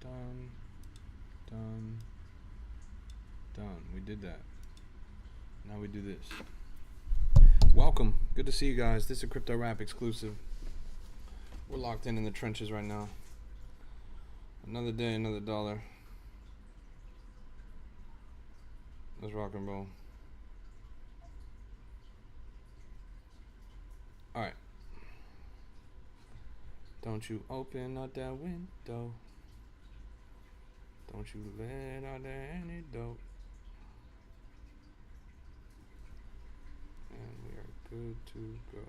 Done. Done. Done. We did that. Now we do this. Welcome. Good to see you guys. This is a Crypto Rap exclusive. We're locked in the trenches right now. Another day, another dollar. Let's rock and roll. Alright. Don't you open up that window. Don't you let out any dope. And we are good to go.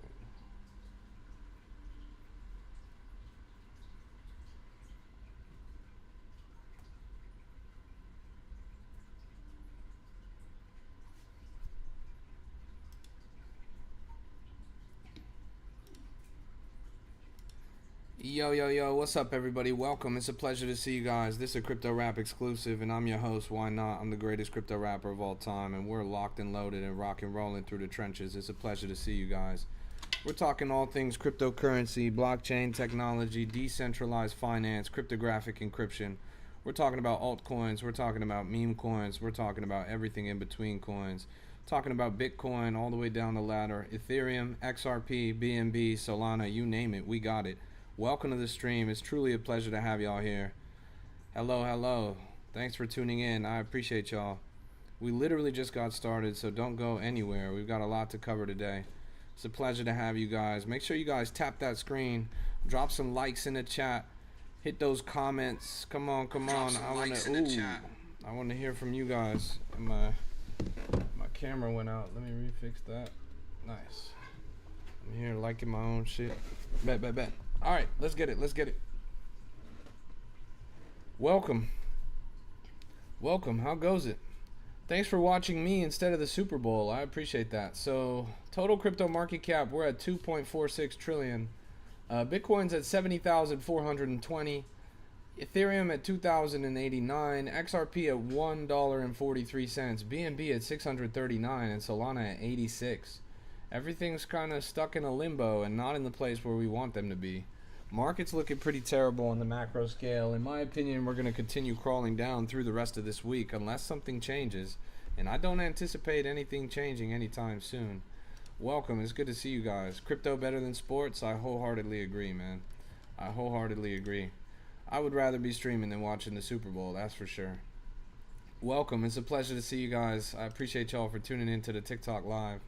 Yo, what's up, everybody? Welcome. It's a pleasure to see you guys. This is a Crypto Rap exclusive, and I'm your host, YNOT. I'm the greatest crypto rapper of all time, and we're locked and loaded and rock and rolling through the trenches. It's a pleasure to see you guys. We're talking all things cryptocurrency, blockchain technology, decentralized finance, cryptographic encryption. We're talking about altcoins. We're talking about meme coins. We're talking about everything in between coins. Talking about Bitcoin all the way down the ladder. Ethereum, XRP, BNB, Solana, you name it, we got it. Welcome to the stream. It's truly a pleasure to have y'all here. Hello. Thanks for tuning in. I appreciate y'all. We literally just got started, so don't go anywhere. We've got a lot to cover today. It's a pleasure to have you guys. Make sure you guys tap that screen. Drop some likes in the chat. Hit those comments. Come on. I want to hear from you guys. My camera went out. Let me refix that. Nice. I'm here liking my own shit. Bet. All right, let's get it. Welcome. How goes it? Thanks for watching me instead of the Super Bowl. I appreciate that. So, total crypto market cap, we're at 2.46 trillion. Bitcoin's at 70,420. Ethereum at 2,089. XRP at $1.43. BNB at 639, and Solana at 86. Everything's kind of stuck in a limbo and not in the place where we want them to be. Market's looking pretty terrible on the macro scale. In my opinion, we're going to continue crawling down through the rest of this week unless something changes. And I don't anticipate anything changing anytime soon. Welcome. It's good to see you guys. Crypto better than sports? I wholeheartedly agree, man. I wholeheartedly agree. I would rather be streaming than watching the Super Bowl, that's for sure. Welcome. It's a pleasure to see you guys. I appreciate y'all for tuning in to the TikTok live.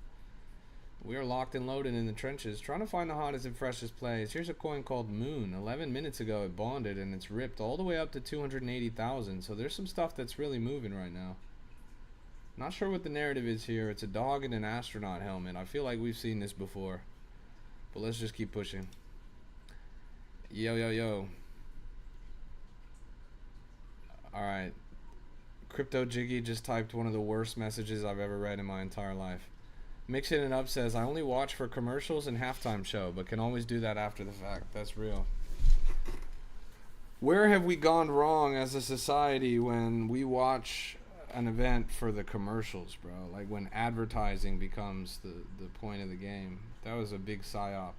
We are locked and loaded in the trenches, trying to find the hottest and freshest plays. Here's a coin called Moon. 11 minutes ago it bonded and it's ripped all the way up to 280,000. So there's some stuff that's really moving right now. Not sure what the narrative is here. It's a dog in an astronaut helmet. I feel like we've seen this before. But let's just keep pushing. Yo. Alright. Crypto Jiggy just typed one of the worst messages I've ever read in my entire life. Mixing It Up says, I only watch for commercials and halftime show, but can always do that after the fact. That's real. Where have we gone wrong as a society when we watch an event for the commercials, bro? Like when advertising becomes the point of the game. That was a big psyop.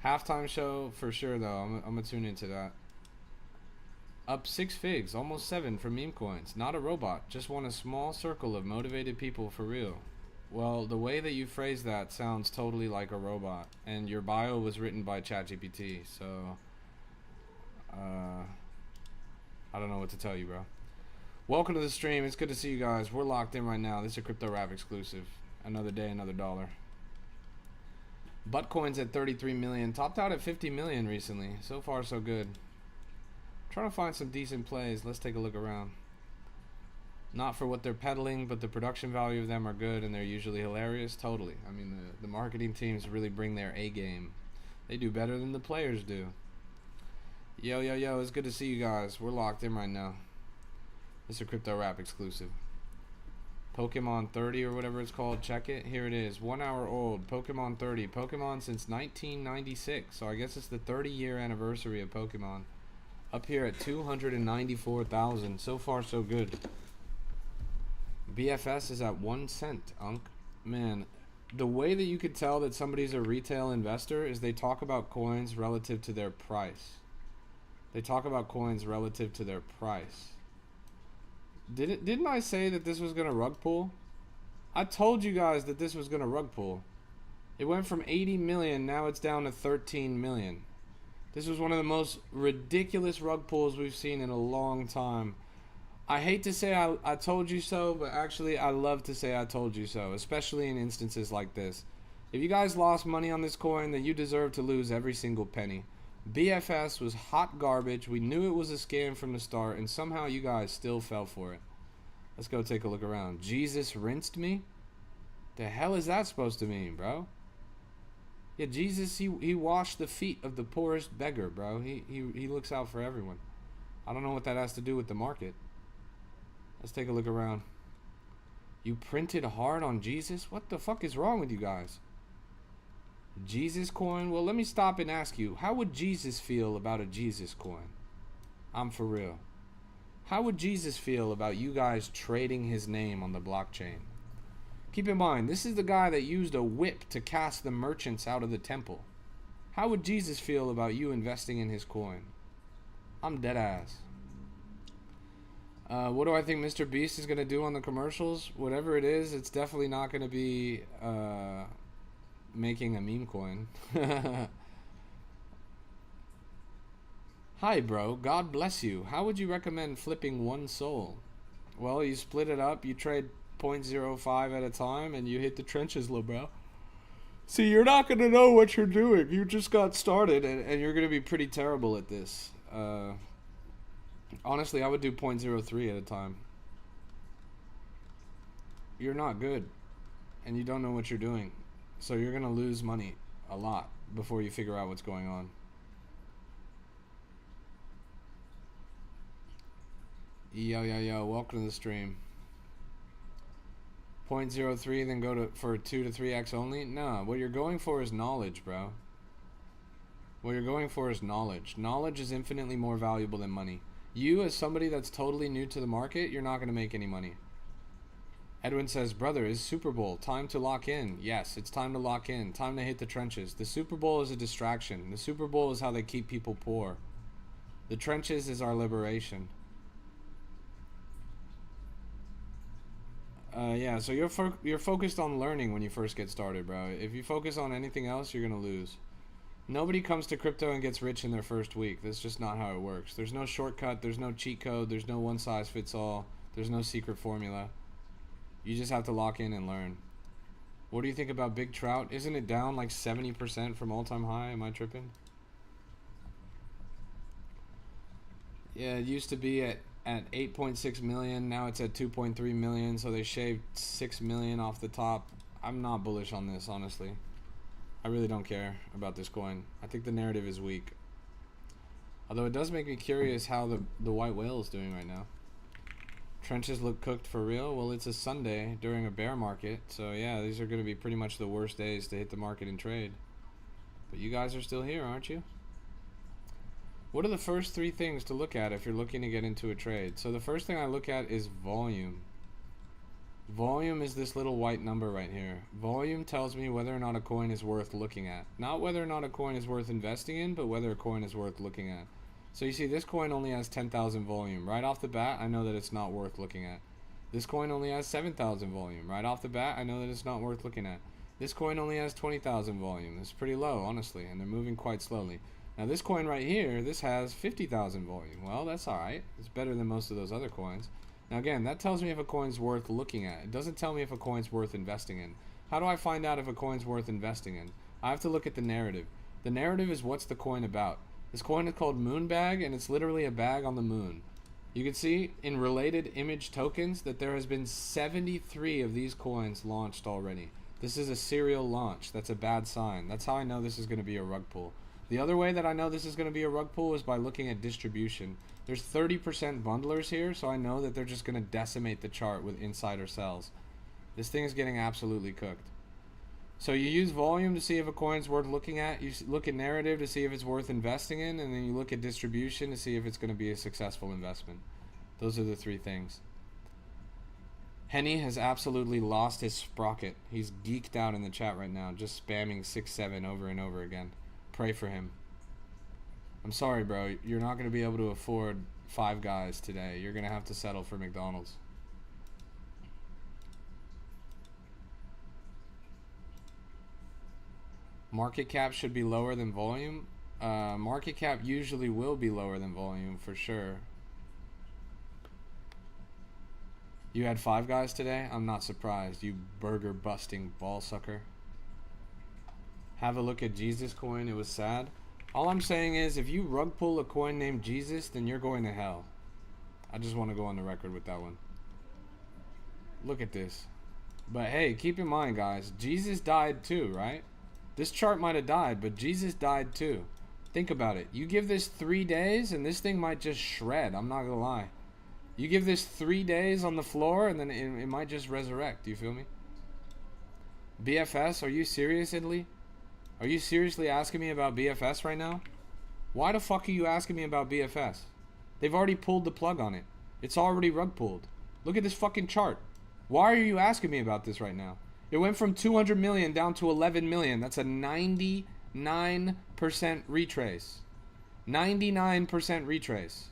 Halftime show for sure, though. I'm going to tune into that. Up 6 figs, almost 7 for meme coins. Not a robot, just want a small circle of motivated people for real. Well, the way that you phrase that sounds totally like a robot, and your bio was written by ChatGPT, so I don't know what to tell you, bro. Welcome to the stream. It's good to see you guys. We're locked in right now. This is a Crypto Rap exclusive. Another day, another dollar. Buttcoin's at 33 million. Topped out at 50 million recently. So far, so good. Trying to find some decent plays. Let's take a look around. Not for what they're peddling, but the production value of them are good, and they're usually hilarious. Totally. I mean, the marketing teams really bring their A game. They do better than the players do. Yo. It's good to see you guys. We're locked in right now. This is a Crypto Rap exclusive. Pokemon 30 or whatever it's called. Check it. Here it is. 1 hour old. Pokemon 30. Pokemon since 1996. So I guess it's the 30-year anniversary of Pokemon. Up here at 294,000. So far, so good. BFS is at 1 cent, Unk. Man, the way that you could tell that somebody's a retail investor is they talk about coins relative to their price. They talk about coins relative to their price. Didn't I say that this was gonna rug pull? I told you guys that this was gonna rug pull. It went from 80 million, now it's down to 13 million. This was one of the most ridiculous rug pulls we've seen in a long time. I hate to say I told you so, but actually I love to say I told you so, especially in instances like this. If you guys lost money on this coin, then you deserve to lose every single penny. BFS was hot garbage. We knew it was a scam from the start, and somehow you guys still fell for it. Let's go take a look around. Jesus rinsed me? The hell is that supposed to mean, bro? Yeah, Jesus, he washed the feet of the poorest beggar, bro. He looks out for everyone. I don't know what that has to do with the market. Let's take a look around. You printed hard on Jesus? What the fuck is wrong with you guys? Jesus coin? Well, let me stop and ask you, how would Jesus feel about a Jesus coin? I'm for real. How would Jesus feel about you guys trading his name on the blockchain? Keep in mind, this is the guy that used a whip to cast the merchants out of the temple. How would Jesus feel about you investing in his coin? I'm dead ass. What do I think Mr. Beast is going to do on the commercials? Whatever it is, it's definitely not going to be making a meme coin. Hi, bro. God bless you. How would you recommend flipping one soul? Well, you split it up. You trade 0.05 at a time, and you hit the trenches, little bro. See, you're not going to know what you're doing. You just got started, and you're going to be pretty terrible at this. Honestly, I would do 0.03 at a time. You're not good, and you don't know what you're doing. So you're going to lose money a lot before you figure out what's going on. Yo, welcome to the stream. 0.03, then go for 2 to 3x only? No, what you're going for is knowledge, bro. What you're going for is knowledge. Knowledge is infinitely more valuable than money. You, as somebody that's totally new to the market, you're not going to make any money. Edwin says, brother, is Super Bowl time to lock in? Yes, it's time to lock in. Time to hit the trenches. The Super Bowl is a distraction. The Super Bowl is how they keep people poor. The trenches is our liberation. Yeah, so you're focused on learning when you first get started, bro. If you focus on anything else, you're gonna lose. Nobody comes to crypto and gets rich in their first week. That's just not how it works. There's no shortcut. There's no cheat code. There's no one size fits all. There's no secret formula. You just have to lock in and learn. What do you think about Big Trout? Isn't it down like 70% from all-time high? Am I tripping? Yeah, it used to be at 8.6 million. Now it's at 2.3 million. So they shaved 6 million off the top. I'm not bullish on this, honestly. I really don't care about this coin. I think the narrative is weak. Although it does make me curious how the white whale is doing right now. Trenches look cooked for real. Well, it's a Sunday during a bear market. So yeah, these are going to be pretty much the worst days to hit the market and trade. But you guys are still here, aren't you? What are the first 3 things to look at if you're looking to get into a trade? So the first thing I look at is volume. Volume is this little white number right here. Volume tells me whether or not a coin is worth looking at. Not whether or not a coin is worth investing in, but whether a coin is worth looking at. So you see, this coin only has 10,000 volume. Right off the bat, I know that it's not worth looking at. This coin only has 7,000 volume. Right off the bat, I know that it's not worth looking at. This coin only has 20,000 volume. It's pretty low, honestly, and they're moving quite slowly. Now this coin right here, this has 50,000 volume. Well, that's alright. It's better than most of those other coins. Now again, that tells me if a coin's worth looking at. It doesn't tell me if a coin's worth investing in. How do I find out if a coin's worth investing in? I have to look at the narrative. The narrative is what's the coin about. This coin is called Moonbag, and it's literally a bag on the moon. You can see in related image tokens that there has been 73 of these coins launched already. This is a serial launch. That's a bad sign. That's how I know this is going to be a rug pull. The other way that I know this is going to be a rug pull is by looking at distribution. There's 30% bundlers here, so I know that they're just going to decimate the chart with insider sells. This thing is getting absolutely cooked. So you use volume to see if a coin's worth looking at. You look at narrative to see if it's worth investing in, and then you look at distribution to see if it's going to be a successful investment. Those are the 3 things. Henny has absolutely lost his sprocket. He's geeked out in the chat right now, just spamming 6-7 over and over again. Pray for him. I'm sorry, bro. You're not going to be able to afford Five Guys today. You're going to have to settle for McDonald's. Market cap should be lower than volume. Market cap usually will be lower than volume for sure. You had Five Guys today? I'm not surprised, you burger busting ball sucker. Have a look at Jesus coin. It was sad. All I'm saying is if you rug pull a coin named Jesus, then you're going to hell. I just want to go on the record with that one. Look at this. But hey, keep in mind, guys, Jesus died too, right? This chart might have died, but Jesus died too. Think about it. You give this 3 days and this thing might just shred. I'm not gonna lie. You give this 3 days on the floor and then it might just resurrect. Do you feel me? BFS, are you serious, Italy? Are you seriously asking me about BFS right now? Why the fuck are you asking me about BFS? They've already pulled the plug on it. It's already rug pulled. Look at this fucking chart. Why are you asking me about this right now? It went from 200 million down to 11 million. That's a 99% retrace. 99% retrace.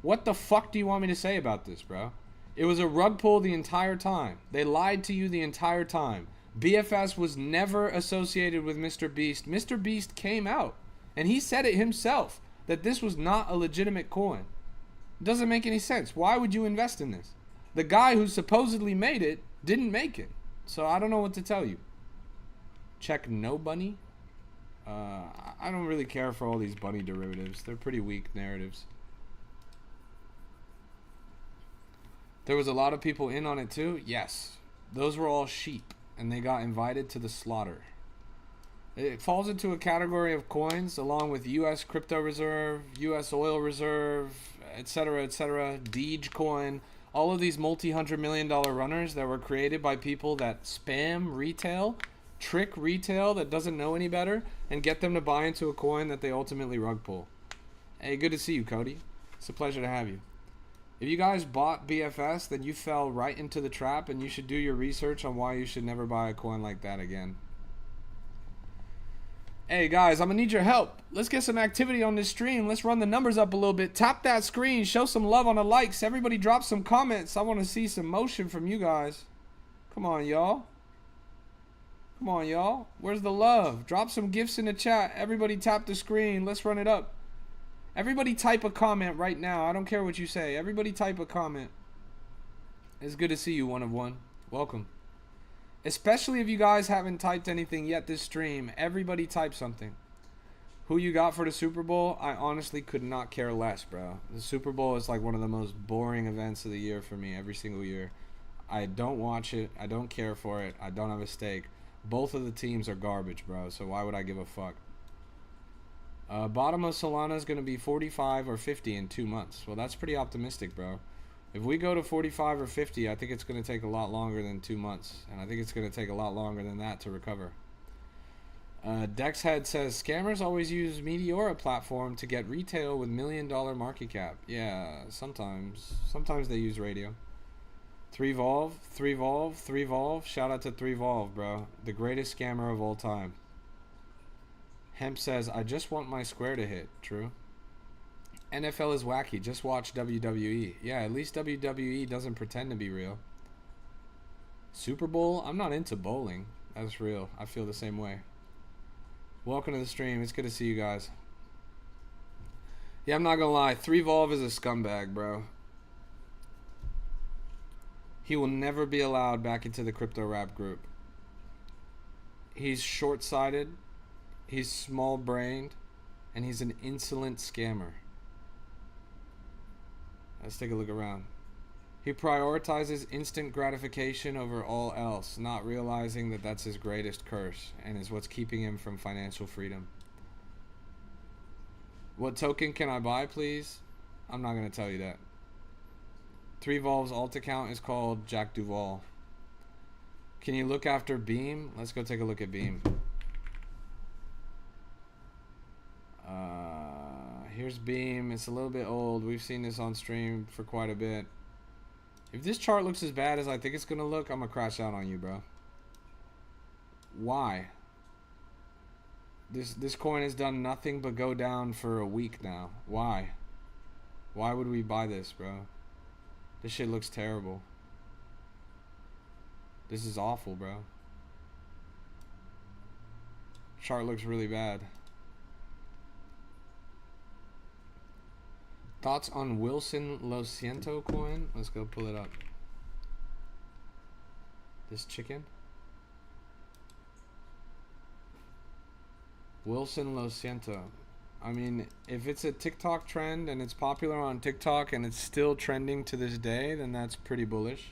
What the fuck do you want me to say about this, bro? It was a rug pull the entire time. They lied to you the entire time. BFS was never associated with Mr. Beast. Mr. Beast came out and he said it himself that this was not a legitimate coin. It doesn't make any sense. Why would you invest in this? The guy who supposedly made it didn't make it. So I don't know what to tell you. Check no bunny. I don't really care for all these bunny derivatives. They're pretty weak narratives. There was a lot of people in on it too. Yes. Those were all sheep and they got invited to the slaughter. It falls into a category of coins along with US crypto reserve, US oil reserve, etc., etc., Deej coin. All of these multi-$100 million runners that were created by people that spam retail, trick retail that doesn't know any better, and get them to buy into a coin that they ultimately rug pull. Hey, good to see you, Cody. It's a pleasure to have you. If you guys bought BFS, then you fell right into the trap, and you should do your research on why you should never buy a coin like that again. Hey guys, I'm gonna need your help. Let's get some activity on this stream. Let's run the numbers up a little bit. Tap that screen. Show some love on the likes. Everybody drop some comments. I want to see some motion from you guys. Come on, y'all. Come on, y'all. Where's the love? Drop some gifts in the chat. Everybody tap the screen. Let's run it up. Everybody type a comment right now. I don't care what you say. Everybody type a comment. It's good to see you, one of one. Welcome. Especially if you guys haven't typed anything yet this stream, everybody type something. Who you got for the Super Bowl? I honestly could not care less, bro. The Super Bowl is like one of the most boring events of the year for me every single year. I don't watch it. I don't care for it. I don't have a stake. Both of the teams are garbage, bro, so why would I give a fuck? Bottom of Solana is going to be 45 or 50 in 2 months. Well, that's pretty optimistic, bro. If we go to 45 or 50, I think it's going to take a lot longer than 2 months. And I think it's going to take a lot longer than that to recover. Dexhead says, scammers always use Meteora platform to get retail with $1 million market cap. Yeah, sometimes. Sometimes they use radio. 3Volve, 3Volve, 3Volve. Shout out to 3Volve, bro. The greatest scammer of all time. Hemp says, I just want my square to hit. True. NFL is wacky. Just watch WWE. Yeah, at least WWE doesn't pretend to be real. Super Bowl? I'm not into bowling. That's real. I feel the same way. Welcome to the stream. It's good to see you guys. Yeah, I'm not gonna lie. 3Volve is a scumbag, bro. He will never be allowed back into the crypto rap group. He's short-sighted. He's small-brained. And he's an insolent scammer. Let's take a look around. He prioritizes instant gratification over all else, not realizing that that's his greatest curse and is what's keeping him from financial freedom. What token can I buy, please? I'm not going to tell you that. 3Volve's alt account is called Jack Duval. Can you look after Beam? Let's go take a look at Beam. Here's Beam. It's a little bit old. We've seen this on stream for quite a bit. If this chart looks as bad as I think it's going to look, I'm going to crash out on you, bro. Why? This coin has done nothing but go down for a week now. Why? Why would we buy this, bro? This shit looks terrible. This is awful, bro. Chart looks really bad. Thoughts on Wilson Lo Siento coin? Let's go pull it up. This chicken. Wilson Lo Siento. I mean, if it's a TikTok trend and it's popular on TikTok and it's still trending to this day, then that's pretty bullish.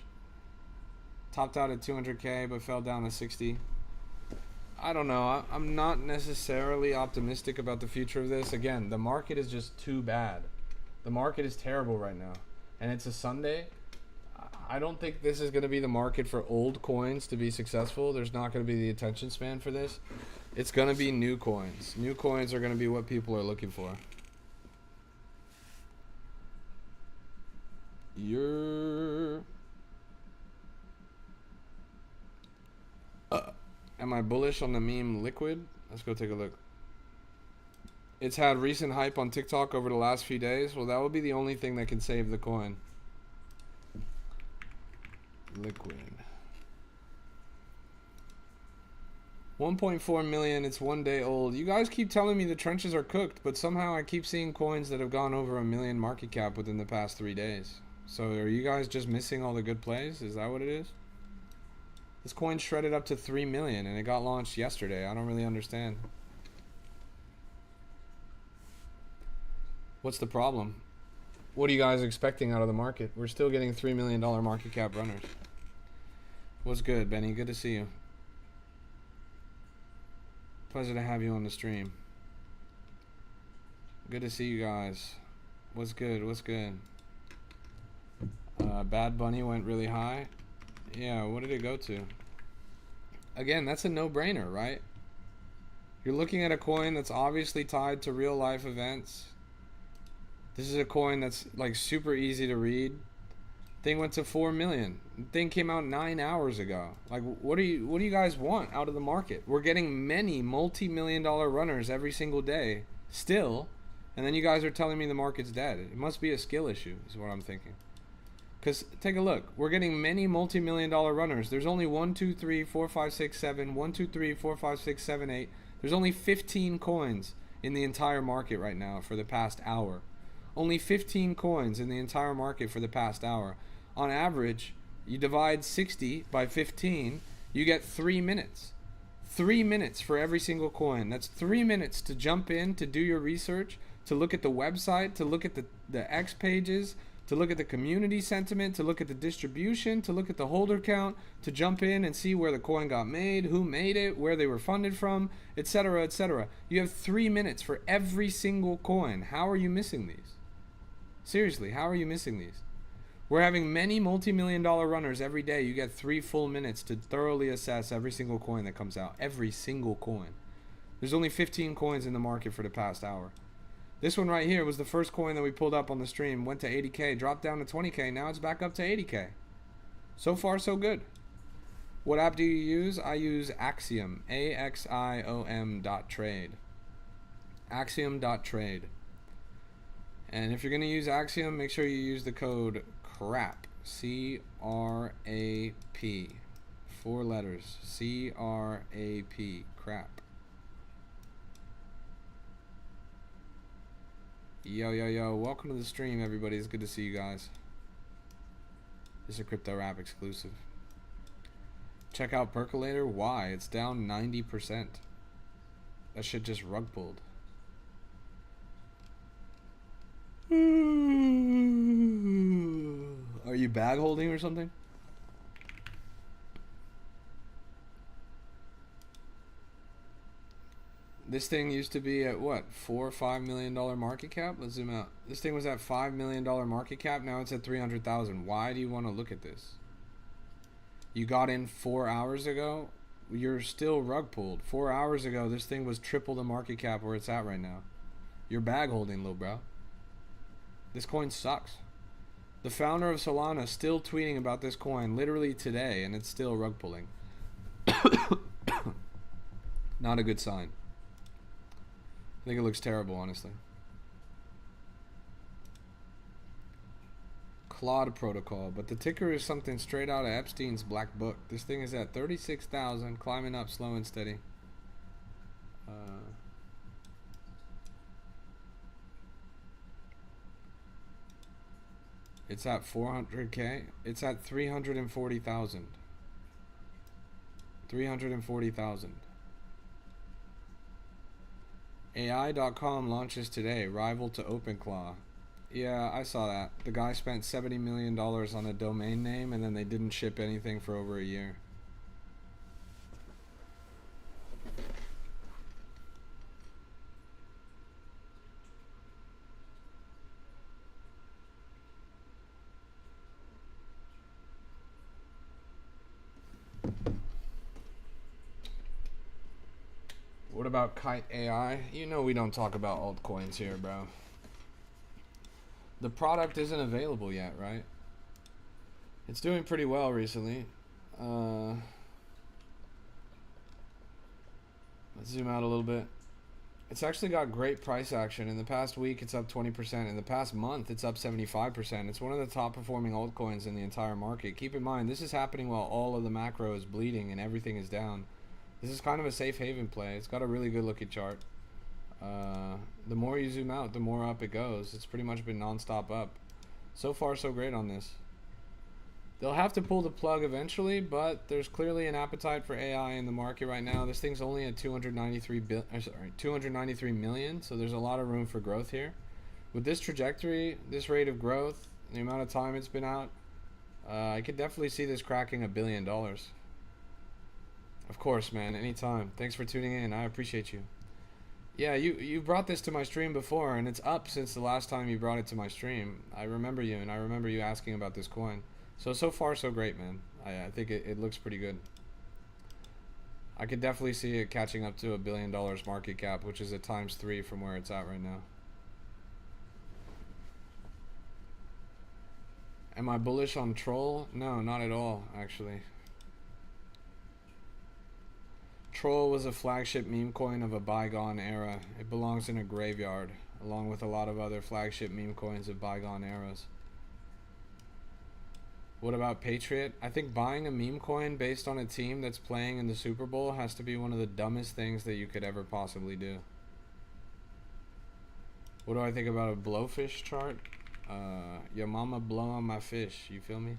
Topped out at 200K but fell down to 60. I don't know. I'm not necessarily optimistic about the future of this. Again, the market is just too bad. The market is terrible right now. And it's a Sunday. I don't think this is going to be the market for old coins to be successful. There's not going to be the attention span for this. It's going to be new coins. New coins are going to be what people are looking for. Am I bullish on the meme Liquid? Let's go take a look. It's had recent hype on TikTok over the last few days. Well, that would be the only thing that can save the coin. Liquid. 1.4 million. It's 1 day old. You guys keep telling me the trenches are cooked, but somehow I keep seeing coins that have gone over $1 million market cap within the past 3 days. So are you guys just missing all the good plays? Is that what it is? This coin shredded up to 3 million and it got launched yesterday. I don't really understand. What's the problem? What are you guys expecting out of the market? We're still getting $3 million market cap runners. What's good, Benny? Good to see you. Pleasure to have you on the stream. Good to see you guys. What's good? What's good? Bad Bunny went really high. Yeah, what did it go to? Again, that's a no-brainer, right? You're looking at a coin that's obviously tied to real-life events. This is a coin that's like super easy to read. Thing went to 4 million. Thing came out 9 hours ago. Like, what do you guys want out of the market? We're getting many multi-million-dollar runners every single day still, and then you guys are telling me the market's dead. It must be a skill issue, is what I'm thinking. Because take a look, we're getting many multi-million-dollar runners. There's only 1, 2, 3, 4, 5, 6, 7. 1, 2, 3, 4, 5, 6, 7, 8. There's only 15 coins in the entire market right now for the past hour. Only 15 coins in the entire market for the past hour. On average, you divide 60 by 15, you get 3 minutes. 3 minutes for every single coin. That's 3 minutes to jump in, to do your research, to look at the website, to look at the X pages, to look at the community sentiment, to look at the distribution, to look at the holder count, to jump in and see where the coin got made, who made it, where they were funded from, etc., etc. You have 3 minutes for every single coin. How are you missing these? Seriously, how are you missing these? We're having many multi-million-dollar runners every day. You get 3 full minutes to thoroughly assess every single coin that comes out. Every single coin. There's only 15 coins in the market for the past hour. This one right here was the first coin that we pulled up on the stream. Went to 80K, dropped down to 20K. Now it's back up to 80K. So far, so good. What app do you use? I use Axiom. AXIOM.trade. Axiom.trade. And if you're going to use Axiom, make sure you use the code CRAP. C-R-A-P. 4 letters. C-R-A-P. CRAP. Yo, yo, yo. Welcome to the stream, everybody. It's good to see you guys. This is a Crypto Rap exclusive. Check out Percolator. Why? It's down 90%. That shit just rug pulled. Are you bag holding or something? This thing used to be at what, $4 or $5 million market cap? Let's zoom out. This thing was at $5 million market cap. Now it's at 300,000. Why do you want to look at this? You got in 4 hours ago. You're still rug pulled. 4 hours ago, this thing was triple the market cap where it's at right now. You're bag holding, little bro. This coin sucks. The founder of Solana is still tweeting about this coin literally today, and it's still rug pulling. Not a good sign. I think it looks terrible, honestly. Claude protocol, but the ticker is something straight out of Epstein's black book. This thing is at 36,000, climbing up slow and steady. It's at 400K. It's at 340,000. 340,000. AI.com launches today, rival to OpenClaw. Yeah, I saw that. The guy spent $70 million on a domain name and then they didn't ship anything for over a year. What about Kite AI? You know we don't talk about altcoins here, bro. The product isn't available yet, right? It's doing pretty well recently. Let's zoom out a little bit. It's actually got great price action. In the past week, it's up 20%. In the past month, it's up 75%. It's one of the top performing altcoins in the entire market. Keep in mind, this is happening while all of the macro is bleeding and everything is down. This is kind of a safe haven play. It's got a really good looking chart. The more you zoom out, the more up it goes. It's pretty much been non-stop up. So far, so great on this. They'll have to pull the plug eventually, but there's clearly an appetite for AI in the market right now. This thing's only at 293 million, so there's a lot of room for growth here. With this trajectory, this rate of growth, the amount of time it's been out, I could definitely see this cracking $1 billion. Of course, man, anytime. Thanks for tuning in. I appreciate you. Yeah, you brought this to my stream before, and it's up since the last time you brought it to my stream. I remember you, and I remember you asking about this coin. So far, so great, man. I think it looks pretty good. I could definitely see it catching up to $1 billion market cap, which is at ×3 from where it's at right now. Am I bullish on Troll? No, not at all, actually. Troll was a flagship meme coin of a bygone era. It belongs in a graveyard, along with a lot of other flagship meme coins of bygone eras. What about Patriot? I think buying a meme coin based on a team that's playing in the Super Bowl has to be one of the dumbest things that you could ever possibly do. What do I think about a blowfish chart? Your mama blow on my fish, you feel me?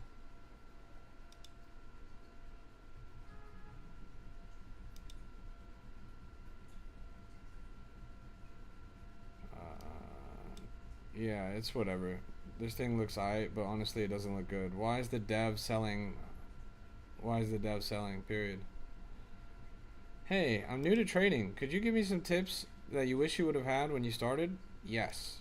Yeah, it's whatever. This thing looks alright, but honestly it doesn't look good. Why is the dev selling? Why is the dev selling, period? Hey, I'm new to trading. Could you give me some tips that you wish you would have had when you started? Yes.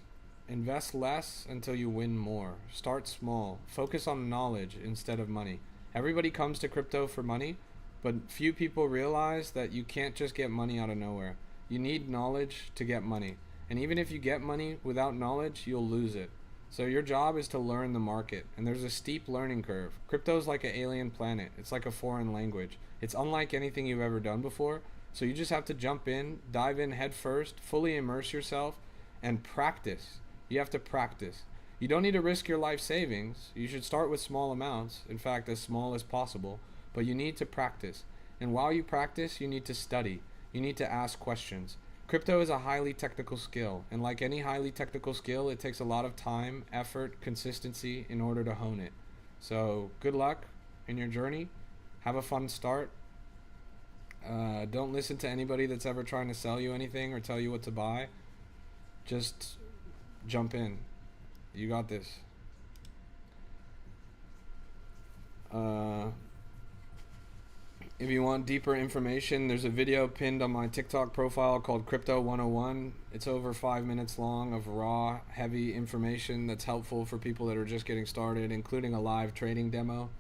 Invest less until you win more. Start small. Focus on knowledge instead of money. Everybody comes to crypto for money, but few people realize that you can't just get money out of nowhere. You need knowledge to get money. And even if you get money without knowledge, you'll lose it. So your job is to learn the market, and there's a steep learning curve. Crypto is like an alien planet. It's like a foreign language. It's unlike anything you've ever done before. So you just have to jump in, dive in head first, fully immerse yourself, and practice. You have to practice. You don't need to risk your life savings. You should start with small amounts, in fact, as small as possible. But you need to practice. And while you practice, you need to study. You need to ask questions. Crypto is a highly technical skill, and like any highly technical skill, it takes a lot of time, effort, consistency in order to hone it. So good luck in your journey. Have a fun start. Don't listen to anybody that's ever trying to sell you anything or tell you what to buy. Just jump in. You got this. If you want deeper information, there's a video pinned on my TikTok profile called Crypto 101. It's over 5 minutes long of raw, heavy information that's helpful for people that are just getting started, including a live trading demo.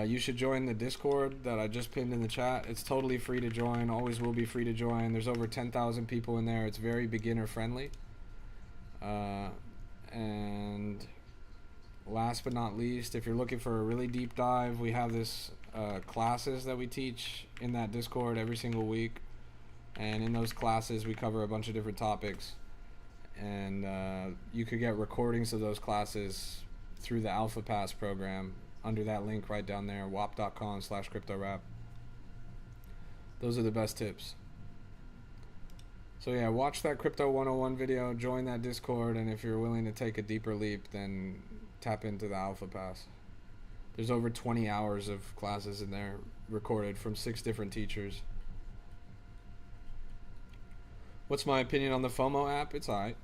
You should join the Discord that I just pinned in the chat. It's totally free to join, always will be free to join. There's over 10,000 people in there. It's very beginner friendly. And last but not least, if you're looking for a really deep dive, we have this classes that we teach in that Discord every single week. And in those classes, we cover a bunch of different topics. And you could get recordings of those classes through the Alpha Pass program under that link right down there, wap.com/cryptorap. Those are the best tips. So yeah, watch that Crypto 101 video, join that Discord, and if you're willing to take a deeper leap, then tap into the Alpha Pass. There's over 20 hours of classes in there recorded from 6 different teachers. What's my opinion on the FOMO app? It's alright.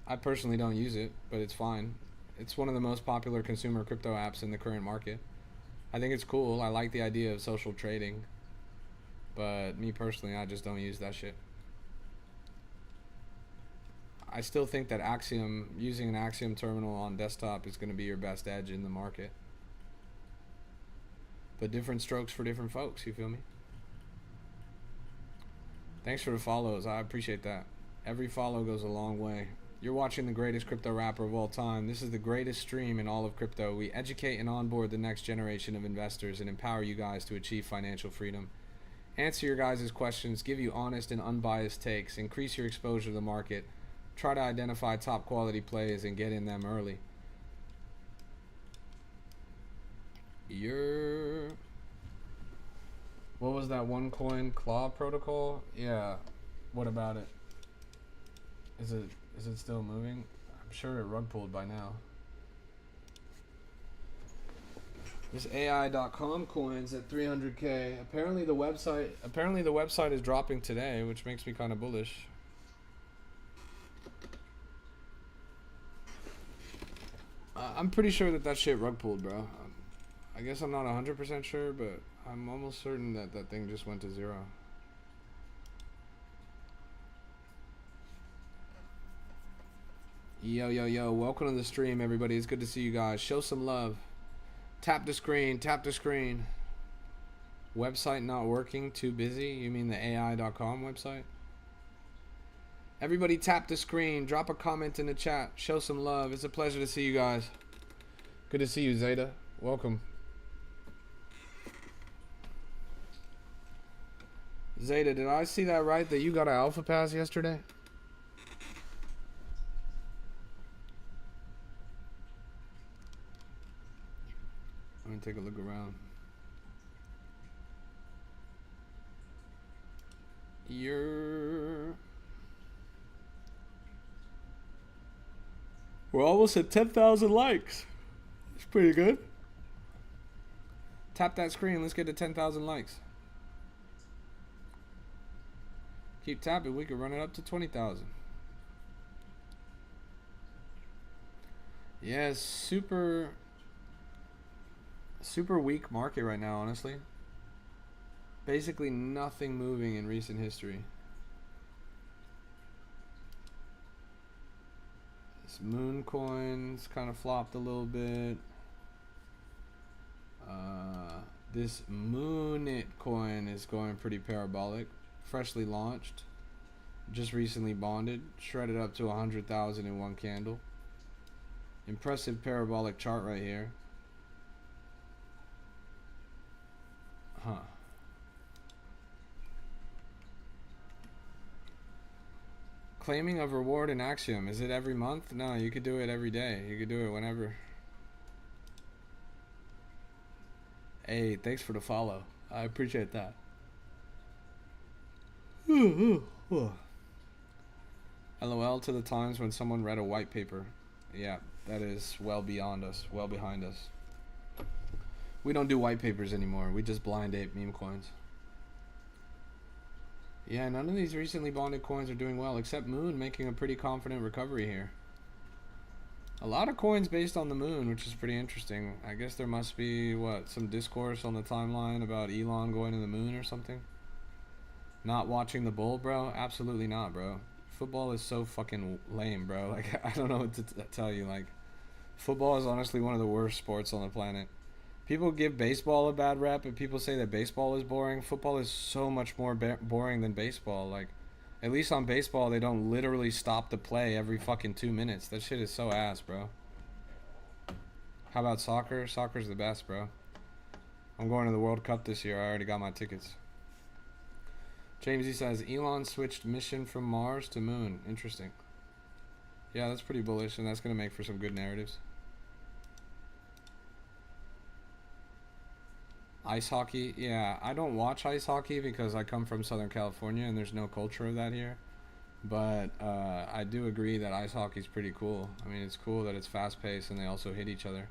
I personally don't use it, but it's fine. It's one of the most popular consumer crypto apps in the current market. I think it's cool. I like the idea of social trading. But me personally, I just don't use that shit. I still think that Axiom, using an Axiom terminal on desktop is going to be your best edge in the market. But different strokes for different folks, you feel me? Thanks for the follows. I appreciate that. Every follow goes a long way. You're watching the greatest crypto rapper of all time. This is the greatest stream in all of crypto. We educate and onboard the next generation of investors and empower you guys to achieve financial freedom. Answer your guys' questions, give you honest and unbiased takes, increase your exposure to the market, try to identify top quality plays and get in them early. What was that one coin? Claw protocol? Yeah. What about it? Is it still moving? I'm sure it rug pulled by now. This AI.com coin's at 300K. Apparently the website is dropping today, which makes me kind of bullish. I'm pretty sure that shit rug pulled, bro. I guess I'm not 100% sure, but I'm almost certain that that thing just went to 0. Yo, welcome to the stream, everybody. It's good to see you guys. Show some love. Tap the screen, tap the screen. Website not working, too busy? You mean the AI.com website? Everybody tap the screen, drop a comment in the chat, show some love. It's a pleasure to see you guys. Good to see you, Zeta. Welcome. Zeta, did I see that right, that you got an Alpha Pass yesterday? Let me take a look around. We're almost at 10,000 likes. It's pretty good. Tap that screen. Let's get to 10,000 likes. Keep tapping. We can run it up to 20,000. Yeah, super weak market right now, honestly. Basically nothing moving in recent history. This Moon coin's kind of flopped a little bit. This Moonit coin is going pretty parabolic. Freshly launched. Just recently bonded. Shredded up to 100,000 in one candle. Impressive parabolic chart right here. Huh. Claiming of reward in Axiom. Is it every month? No, you could do it every day. You could do it whenever. Hey, thanks for the follow. I appreciate that. LOL to the times when someone read a white paper. Yeah, that is well beyond us, well behind us. We don't do white papers anymore. We just blind ape meme coins. Yeah, none of these recently bonded coins are doing well, except Moon making a pretty confident recovery here. A lot of coins based on the Moon, which is pretty interesting. I guess there must be, what, some discourse on the timeline about Elon going to the Moon or something? Not watching the bull, bro? Absolutely not, bro. Football is so fucking lame, bro. Like, I don't know what to tell you. Like, football is honestly one of the worst sports on the planet. People give baseball a bad rep, and people say that baseball is boring. Football is so much more boring than baseball. Like, at least on baseball, they don't literally stop the play every fucking 2 minutes. That shit is so ass, bro. How about soccer? Soccer's the best, bro. I'm going to the World Cup this year. I already got my tickets. Jamesy says Elon switched mission from Mars to Moon. Interesting. Yeah, that's pretty bullish, and that's going to make for some good narratives. Ice hockey. Yeah, I don't watch ice hockey because I come from Southern California and there's no culture of that here. But I do agree that ice hockey is pretty cool. I mean, it's cool that it's fast-paced and they also hit each other.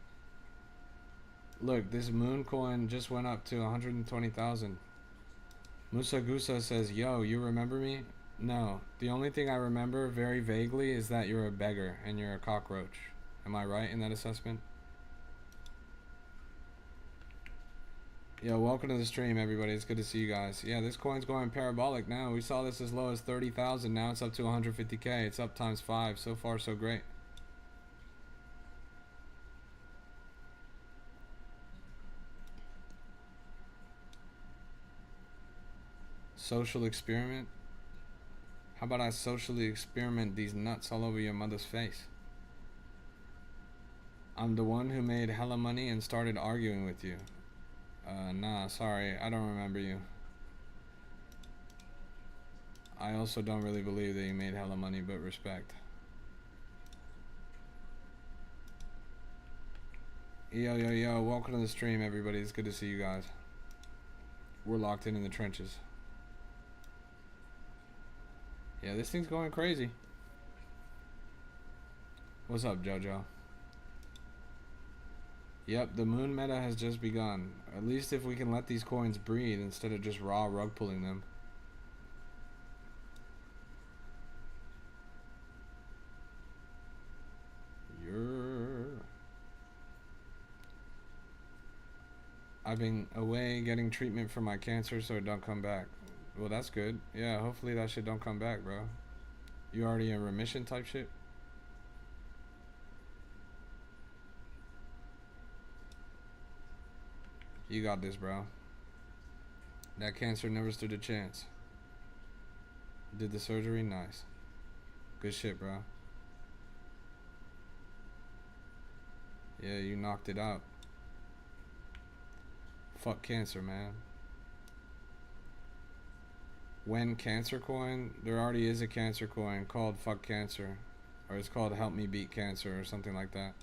Look, this Moon coin just went up to 120,000. Musa Gusa says, yo, you remember me? No. The only thing I remember very vaguely is that you're a beggar and you're a cockroach. Am I right in that assessment? Yo, welcome to the stream, everybody. It's good to see you guys. Yeah, this coin's going parabolic now. We saw this as low as 30,000. Now it's up to 150K. It's up times 5. So far, so great. Social experiment? How about I socially experiment these nuts all over your mother's face? I'm the one who made hella money and started arguing with you. Nah, sorry, I don't remember you. I also don't really believe that you made hella money, but respect. Yo, yo, yo, welcome to the stream, everybody. It's good to see you guys. We're locked in the trenches. Yeah, this thing's going crazy. What's up, JoJo? Yep, the Moon meta has just begun. At least if we can let these coins breathe instead of just raw rug pulling them. I've been away getting treatment for my cancer so it don't come back. Well, that's good. Yeah, hopefully that shit don't come back, bro. You already in remission type shit? You got this, bro. That cancer never stood a chance. Did the surgery? Nice. Good shit, bro. Yeah, you knocked it out. Fuck cancer, man. When cancer coin? There already is a cancer coin called Fuck Cancer. Or it's called Help Me Beat Cancer or something like that.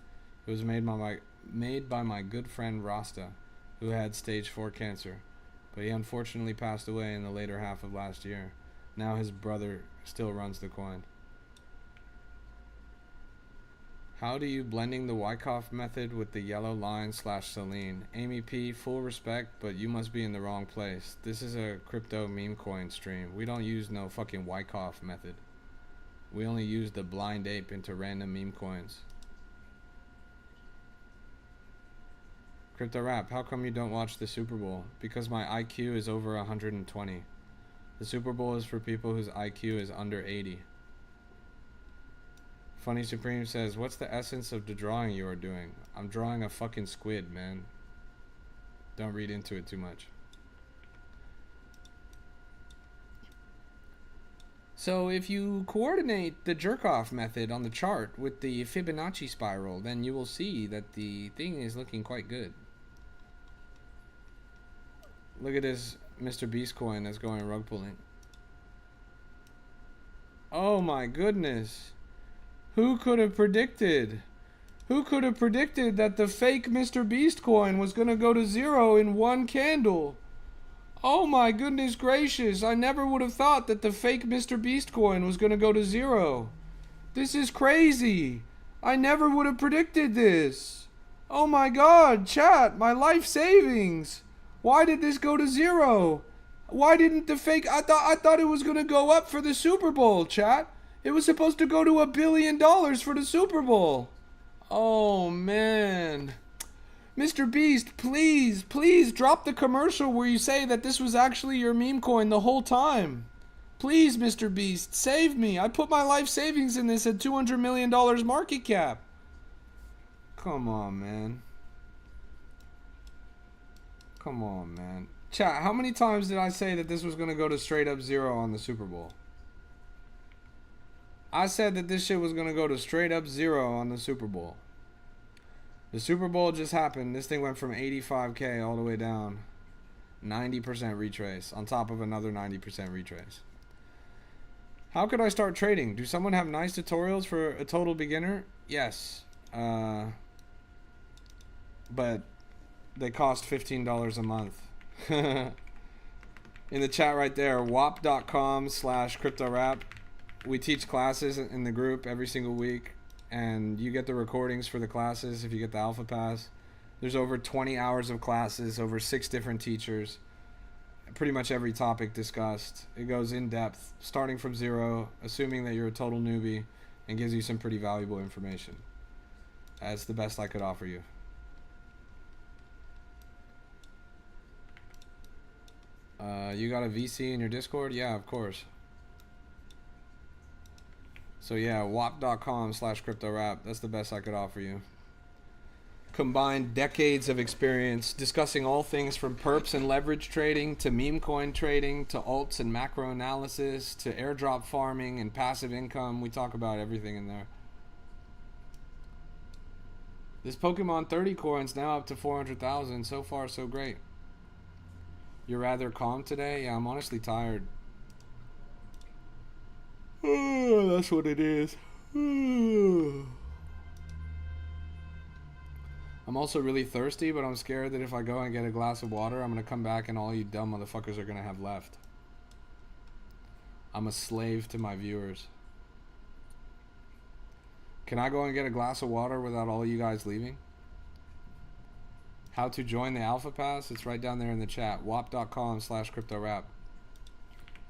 It was made by my good friend Rasta, who had stage 4 cancer, but he unfortunately passed away in the later half of last year. Now his brother still runs the coin. How do you blending the Wyckoff method with the yellow line / Celine? Amy P, full respect, but you must be in the wrong place. This is a crypto meme coin stream. We don't use no fucking Wyckoff method. We only use the blind ape into random meme coins. Crypto Rap, how come you don't watch the Super Bowl? Because my IQ is over 120. The Super Bowl is for people whose IQ is under 80. Funny Supreme says, what's the essence of the drawing you are doing? I'm drawing a fucking squid, man. Don't read into it too much. So if you coordinate the jerk-off method on the chart with the Fibonacci spiral, then you will see that the thing is looking quite good. Look at this Mr. Beast coin that's going rug pulling. Oh my goodness. Who could have predicted? Who could have predicted that the fake Mr. Beast coin was going to go to 0 in one candle? Oh my goodness gracious. I never would have thought that the fake Mr. Beast coin was going to go to 0. This is crazy. I never would have predicted this. Oh my god, chat, my life savings. Why did this go to 0? Why didn't the fake... I thought it was going to go up for the Super Bowl, chat. It was supposed to go to $1 billion for the Super Bowl. Oh, man. Mr. Beast, please, please drop the commercial where you say that this was actually your meme coin the whole time. Please, Mr. Beast, save me. I put my life savings in this at $200 million market cap. Come on, man. Come on, man. Chat, how many times did I say that this was going to go to straight up 0 on the Super Bowl? I said that this shit was going to go to straight up 0 on the Super Bowl. The Super Bowl just happened. This thing went from 85K all the way down. 90% retrace on top of another 90% retrace. How could I start trading? Do someone have nice tutorials for a total beginner? Yes. But they cost $15 a month. In the chat right there, wap.com/cryptorap. We teach classes in the group every single week, and you get the recordings for the classes if you get the Alpha Pass. There's over 20 hours of classes, over 6 different teachers, pretty much every topic discussed. It goes in depth, starting from zero, assuming that you're a total newbie, and gives you some pretty valuable information. That's the best I could offer you. You got a VC in your Discord? Yeah, of course. So yeah, wap.com/cryptorap. That's the best I could offer you. Combined decades of experience discussing all things from perps and leverage trading to meme coin trading to alts and macro analysis to airdrop farming and passive income. We talk about everything in there. This Pokemon 30 coin's now up to 400,000. So far, so great. You're rather calm today? Yeah, I'm honestly tired. Oh, that's what it is. I'm also really thirsty, but I'm scared that if I go and get a glass of water, I'm going to come back and all you dumb motherfuckers are going to have left. I'm a slave to my viewers. Can I go and get a glass of water without all you guys leaving? How to join the Alpha Pass? It's right down there in the chat. wap.com/cryptorap.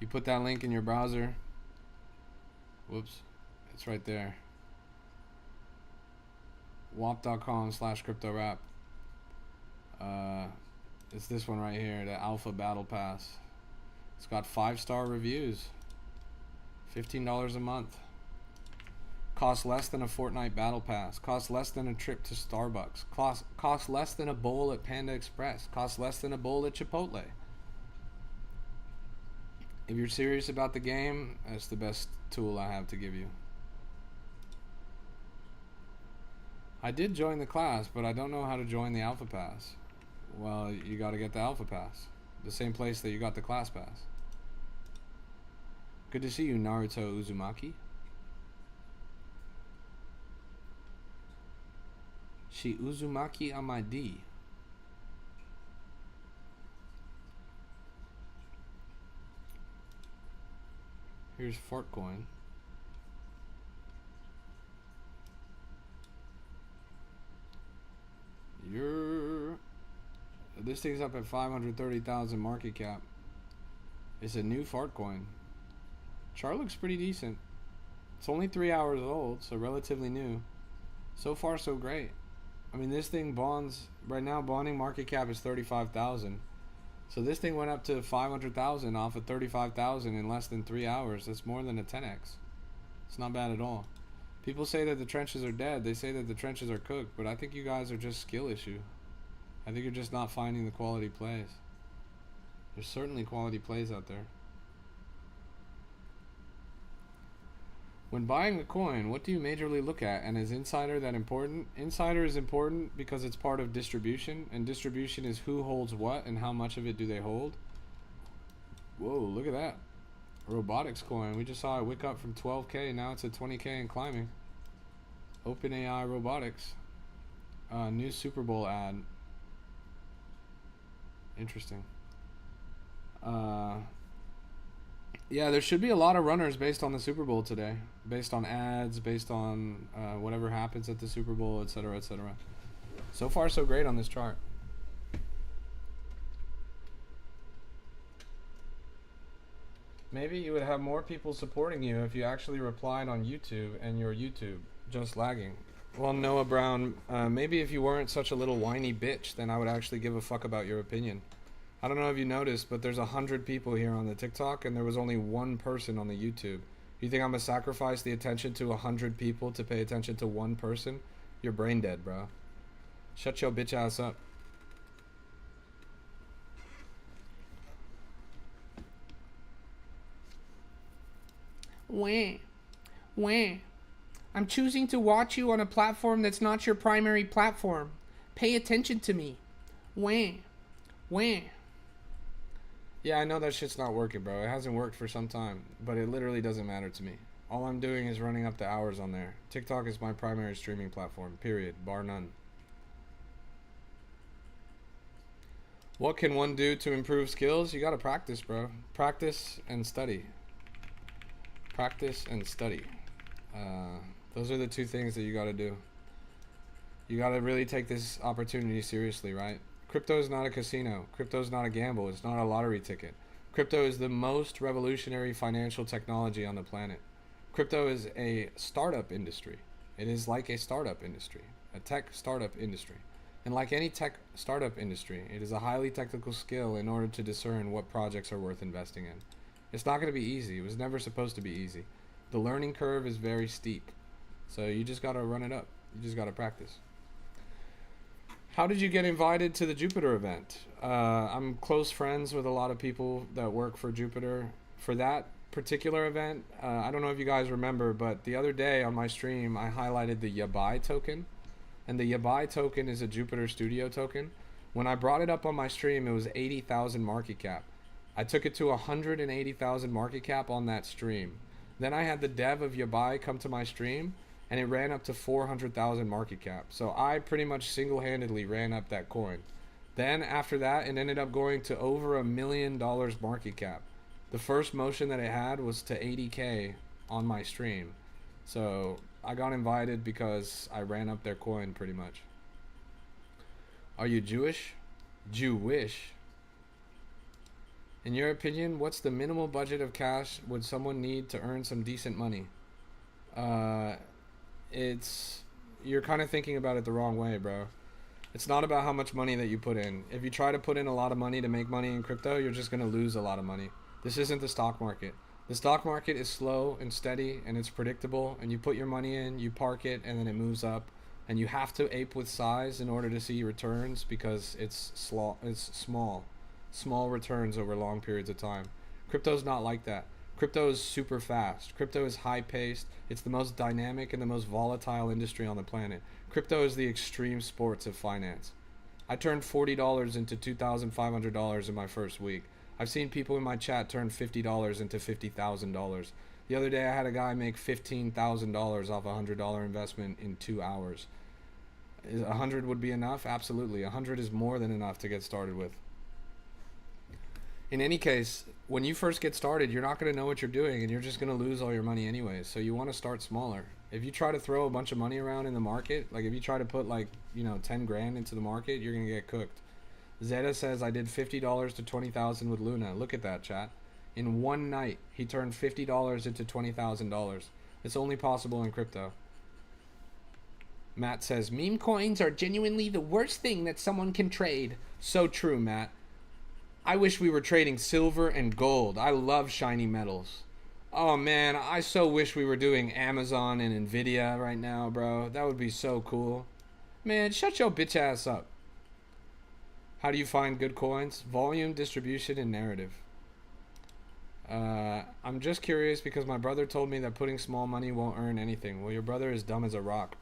You put that link in your browser. Whoops. It's right there. wap.com/cryptorap. It's this one right here, the Alpha Battle Pass. It's got 5-star reviews. $15 a month. Costs less than a Fortnite Battle Pass. Costs less than a trip to Starbucks. Costs less than a bowl at Panda Express. Costs less than a bowl at Chipotle. If you're serious about the game, that's the best tool I have to give you. I did join the class, but I don't know how to join the Alpha Pass. Well, you got to get the Alpha Pass. The same place that you got the Class Pass. Good to see you, Naruto Uzumaki. She Uzumaki on my D. Here's Fartcoin. This thing's up at 530,000 market cap. It's a new Fartcoin. Chart looks pretty decent. It's only 3 hours old, so relatively new. So far, so great. I mean, this thing bonds right now. Bonding market cap is 35,000. So this thing went up to 500,000 off of 35,000 in less than 3 hours. That's more than a 10x. It's not bad at all. People say that the trenches are dead. They say that the trenches are cooked, but I think you guys are just skill issue. I think you're just not finding the quality plays. There's certainly quality plays out there. When buying a coin, what do you majorly look at? And is insider that important? Insider is important because it's part of distribution, and distribution is who holds what and how much of it do they hold. Whoa, look at that. Robotics coin. We just saw it wick up from 12K, now it's at 20K and climbing. OpenAI Robotics. New Super Bowl ad. Interesting. Yeah, there should be a lot of runners based on the Super Bowl today. Based on ads, based on whatever happens at the Super Bowl, etc., etc. So far, so great on this chart. Maybe you would have more people supporting you if you actually replied on YouTube and your YouTube just lagging. Well, Noah Brown, maybe if you weren't such a little whiny bitch, then I would actually give a fuck about your opinion. I don't know if you noticed, but there's 100 people here on the TikTok, and there was only 1 person on the YouTube. You think I'm gonna sacrifice the attention to 100 people to pay attention to 1 person? You're brain dead, bro. Shut your bitch ass up. Wah. Wah. I'm choosing to watch you on a platform that's not your primary platform. Pay attention to me. Wah. Wah. Yeah, I know that shit's not working, bro. It hasn't worked for some time, but it literally doesn't matter to me. All I'm doing is running up the hours on there. TikTok is my primary streaming platform, period, bar none. What can one do to improve skills? You gotta practice, bro. Practice and study. Practice and study. Those are the two things that you gotta do. You gotta really take this opportunity seriously, right? Crypto is not a casino. Crypto is not a gamble. It's not a lottery ticket. Crypto is the most revolutionary financial technology on the planet. Crypto is a startup industry. It is like a startup industry, a tech startup industry. And like any tech startup industry, it is a highly technical skill in order to discern what projects are worth investing in. It's not going to be easy. It was never supposed to be easy. The learning curve is very steep. So you just got to run it up. You just got to practice. How did you get invited to the Jupiter event? I'm close friends with a lot of people that work for Jupiter. For that particular event, I don't know if you guys remember, but the other day on my stream, I highlighted the Yabai token. And the Yabai token is a Jupiter Studio token. When I brought it up on my stream, it was 80,000 market cap. I took it to 180,000 market cap on that stream. Then I had the dev of Yabai come to my stream, and it ran up to 400,000 market cap. So I pretty much single-handedly ran up that coin. Then after that, it ended up going to over $1 million market cap. The first motion that it had was to 80K on my stream. So I got invited because I ran up their coin pretty much. Are you Jewish? Jewish? In your opinion, what's the minimal budget of cash would someone need to earn some decent money? You're kind of thinking about it the wrong way, bro. It's not about how much money that you put in. If you try to put in a lot of money to make money in crypto, you're just going to lose a lot of money. This isn't the stock market. The stock market is slow and steady, and it's predictable, and you put your money in, you park it, and then it moves up. And you have to ape with size in order to see returns because it's small returns over long periods of time. Crypto's not like that. Crypto is super fast. Crypto is high paced. It's the most dynamic and the most volatile industry on the planet. Crypto is the extreme sports of finance. I turned $40 into $2,500 in my first week. I've seen people in my chat turn $50 into $50,000. The other day I had a guy make $15,000 off a $100 investment in 2 hours. 100 would be enough? Absolutely. 100 is more than enough to get started with. In any case, when you first get started, you're not going to know what you're doing, and you're just going to lose all your money anyways. So you want to start smaller. If you try to throw a bunch of money around in the market, like if you try to put 10 grand into the market, you're going to get cooked. Zeta says, I did $50 to 20,000 with Luna. Look at that, chat. In one night, he turned $50 into $20,000. It's only possible in crypto. Matt says, meme coins are genuinely the worst thing that someone can trade. So true, Matt. I wish we were trading silver and gold. I love shiny metals. Oh man, I so wish we were doing Amazon and Nvidia right now, bro. That would be so cool. Man, shut your bitch ass up. How do you find good coins? Volume, distribution, and narrative. I'm just curious because my brother told me that putting small money won't earn anything. Well, your brother is dumb as a rock.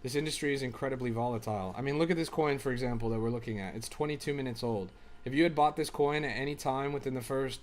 This industry is incredibly volatile. I mean, look at this coin, for example, that we're looking at. It's 22 minutes old. If you had bought this coin at any time within the first